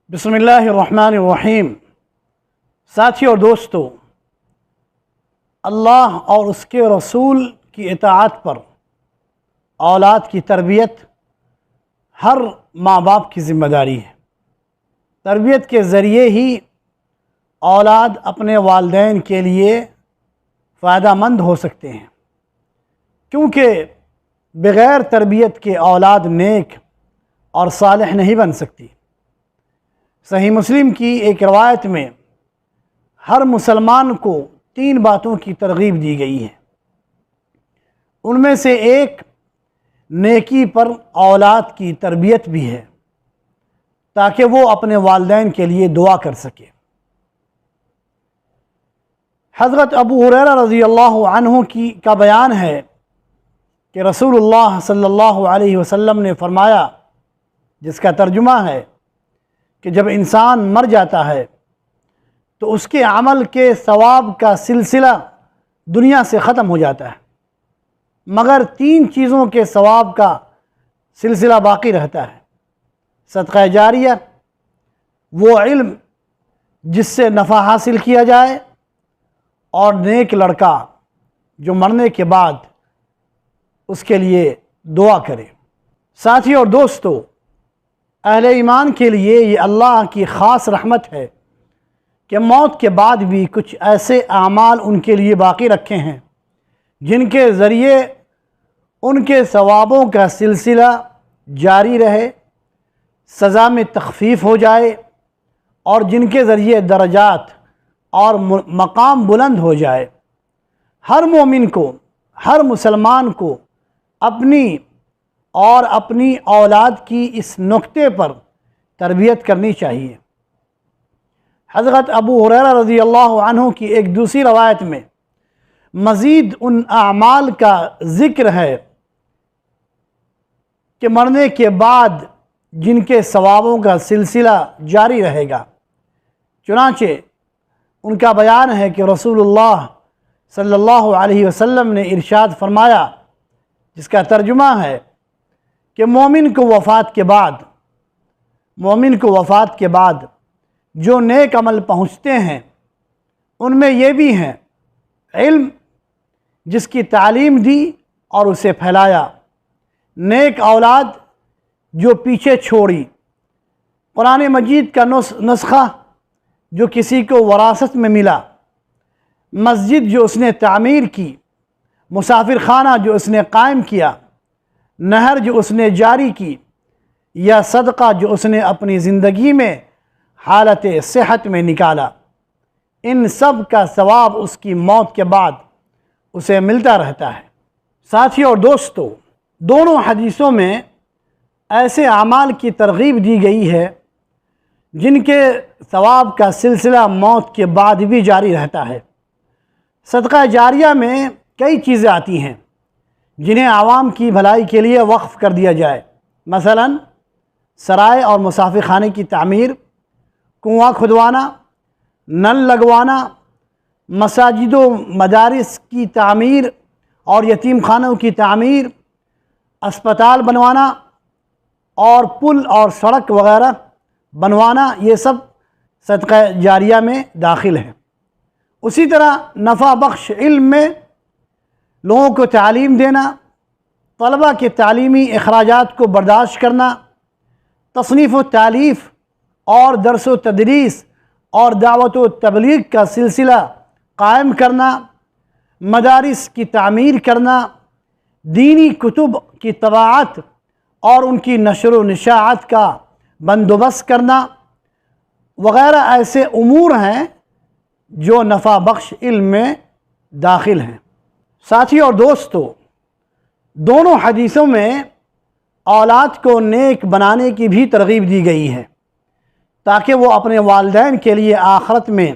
بسم اللہ الرحمن الرحیم۔ ساتھیو اور دوستو، اللہ اور اس کے رسول کی اطاعت پر اولاد کی تربیت ہر ماں باپ کی ذمہ داری ہے۔ تربیت کے ذریعے ہی اولاد اپنے والدین کے لیے فائدہ مند ہو سکتے ہیں، کیونکہ بغیر تربیت کے اولاد نیک اور صالح نہیں بن سکتی۔ صحیح مسلم کی ایک روایت میں ہر مسلمان کو 3 باتوں کی ترغیب دی گئی ہے۔ ان میں سے ایک نیکی پر اولاد کی تربیت بھی ہے، تاکہ وہ اپنے والدین کے لیے دعا کر سکے۔ حضرت ابو ہریرہ رضی اللہ عنہ کا بیان ہے کہ رسول اللہ صلی اللہ علیہ وسلم نے فرمایا، جس کا ترجمہ ہے کہ جب انسان مر جاتا ہے تو اس کے عمل کے ثواب کا سلسلہ دنیا سے ختم ہو جاتا ہے، مگر 3 چیزوں کے ثواب کا سلسلہ باقی رہتا ہے: صدقہ جاریہ، وہ علم جس سے نفع حاصل کیا جائے، اور نیک لڑکا جو مرنے کے بعد اس کے لیے دعا کرے۔ ساتھیو اور دوستو، اہل ایمان کے لیے یہ اللہ کی خاص رحمت ہے کہ موت کے بعد بھی کچھ ایسے اعمال ان کے لیے باقی رکھے ہیں جن کے ذریعے ان کے ثوابوں کا سلسلہ جاری رہے، سزا میں تخفیف ہو جائے، اور جن کے ذریعے درجات اور مقام بلند ہو جائے۔ ہر مومن کو، ہر مسلمان کو اپنی اولاد کی اس نقطے پر تربیت کرنی چاہیے۔ حضرت ابو ہریرہ رضی اللہ عنہ کی ایک دوسری روایت میں مزید ان اعمال کا ذکر ہے کہ مرنے کے بعد جن کے ثوابوں کا سلسلہ جاری رہے گا۔ چنانچہ ان کا بیان ہے کہ رسول اللہ صلی اللہ علیہ وسلم نے ارشاد فرمایا، جس کا ترجمہ ہے کہ مومن کو وفات کے بعد جو نیک عمل پہنچتے ہیں ان میں یہ بھی ہیں: علم جس کی تعلیم دی اور اسے پھیلایا، نیک اولاد جو پیچھے چھوڑی، قرآن مجید کا نسخہ جو کسی کو وراثت میں ملا، مسجد جو اس نے تعمیر کی، مسافر خانہ جو اس نے قائم کیا، نہر جو اس نے جاری کی، یا صدقہ جو اس نے اپنی زندگی میں حالت صحت میں نکالا۔ ان سب کا ثواب اس کی موت کے بعد اسے ملتا رہتا ہے۔ ساتھیو اور دوستو، دونوں حدیثوں میں ایسے اعمال کی ترغیب دی گئی ہے جن کے ثواب کا سلسلہ موت کے بعد بھی جاری رہتا ہے۔ صدقہ جاریہ میں کئی چیزیں آتی ہیں جنہیں عوام کی بھلائی کے لیے وقف کر دیا جائے، مثلا سرائے اور مسافر خانے کی تعمیر، کنواں کھدوانا، نل لگوانا، مساجد و مدارس کی تعمیر اور یتیم خانوں کی تعمیر، اسپتال بنوانا، اور پل اور سڑک وغیرہ بنوانا، یہ سب صدقہ جاریہ میں داخل ہیں۔ اسی طرح نفع بخش علم میں لوگوں کو تعلیم دینا، طلبہ کے تعلیمی اخراجات کو برداشت کرنا، تصنیف و تالیف اور درس و تدریس اور دعوت و تبلیغ کا سلسلہ قائم کرنا، مدارس کی تعمیر کرنا، دینی کتب کی طباعت اور ان کی نشر و نشاعت کا بندوبست کرنا وغیرہ ایسے امور ہیں جو نفع بخش علم میں داخل ہیں۔ ساتھیو اور دوستو، دونوں حدیثوں میں اولاد کو نیک بنانے کی بھی ترغیب دی گئی ہے، تاکہ وہ اپنے والدین کے لیے آخرت میں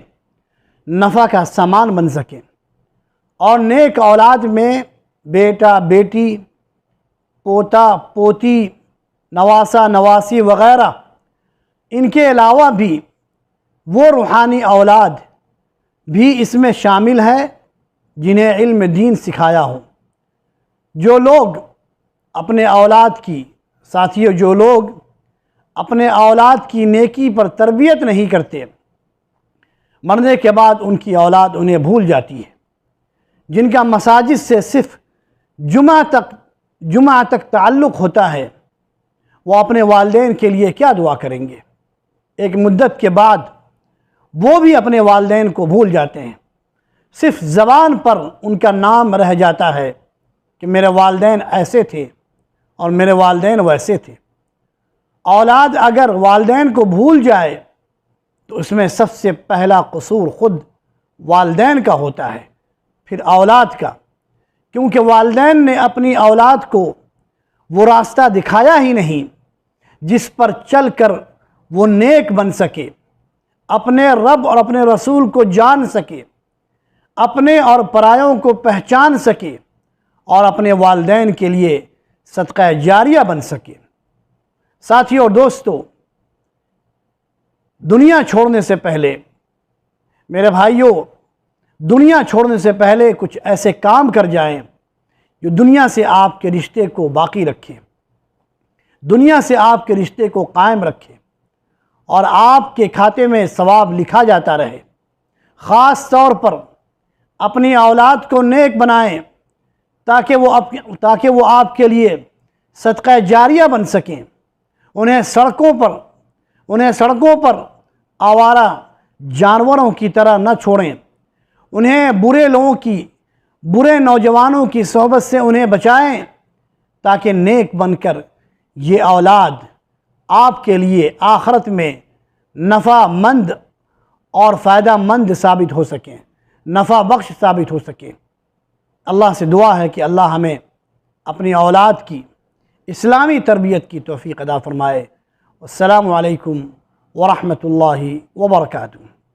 نفع کا سامان بن سکیں۔ اور نیک اولاد میں بیٹا بیٹی، پوتا پوتی، نواسا نواسی وغیرہ، ان کے علاوہ بھی وہ روحانی اولاد بھی اس میں شامل ہے جنہیں علم دین سکھایا ہو۔ جو لوگ اپنے اولاد کی نیکی پر تربیت نہیں کرتے، مرنے کے بعد ان کی اولاد انہیں بھول جاتی ہے۔ جن کا مساجد سے صرف جمعہ تک تعلق ہوتا ہے، وہ اپنے والدین کے لیے کیا دعا کریں گے؟ ایک مدت کے بعد وہ بھی اپنے والدین کو بھول جاتے ہیں، صرف زبان پر ان کا نام رہ جاتا ہے کہ میرے والدین ایسے تھے اور میرے والدین ویسے تھے۔ اولاد اگر والدین کو بھول جائے تو اس میں سب سے پہلا قصور خود والدین کا ہوتا ہے، پھر اولاد کا، کیونکہ والدین نے اپنی اولاد کو وہ راستہ دکھایا ہی نہیں جس پر چل کر وہ نیک بن سکے، اپنے رب اور اپنے رسول کو جان سکے، اپنے اور پرایوں کو پہچان سکے، اور اپنے والدین کے لیے صدقہ جاریہ بن سکے۔ ساتھیو اور دوستو، دنیا چھوڑنے سے پہلے، میرے بھائیوں، دنیا چھوڑنے سے پہلے کچھ ایسے کام کر جائیں جو دنیا سے آپ کے رشتے کو باقی رکھیں، دنیا سے آپ کے رشتے کو قائم رکھیں، اور آپ کے کھاتے میں ثواب لکھا جاتا رہے۔ خاص طور پر اپنی اولاد کو نیک بنائیں تاکہ وہ آپ کے لیے صدقہ جاریہ بن سکیں۔ انہیں سڑکوں پر آوارہ جانوروں کی طرح نہ چھوڑیں، انہیں برے نوجوانوں کی صحبت سے انہیں بچائیں، تاکہ نیک بن کر یہ اولاد آپ کے لیے آخرت میں نفع مند اور فائدہ مند ثابت ہو سکیں، نفع بخش ثابت ہو سکیں۔ اللہ سے دعا ہے کہ اللہ ہمیں اپنی اولاد کی اسلامی تربیت کی توفیق عطا فرمائے۔ السلام علیکم ورحمۃ اللہ وبرکاتہ۔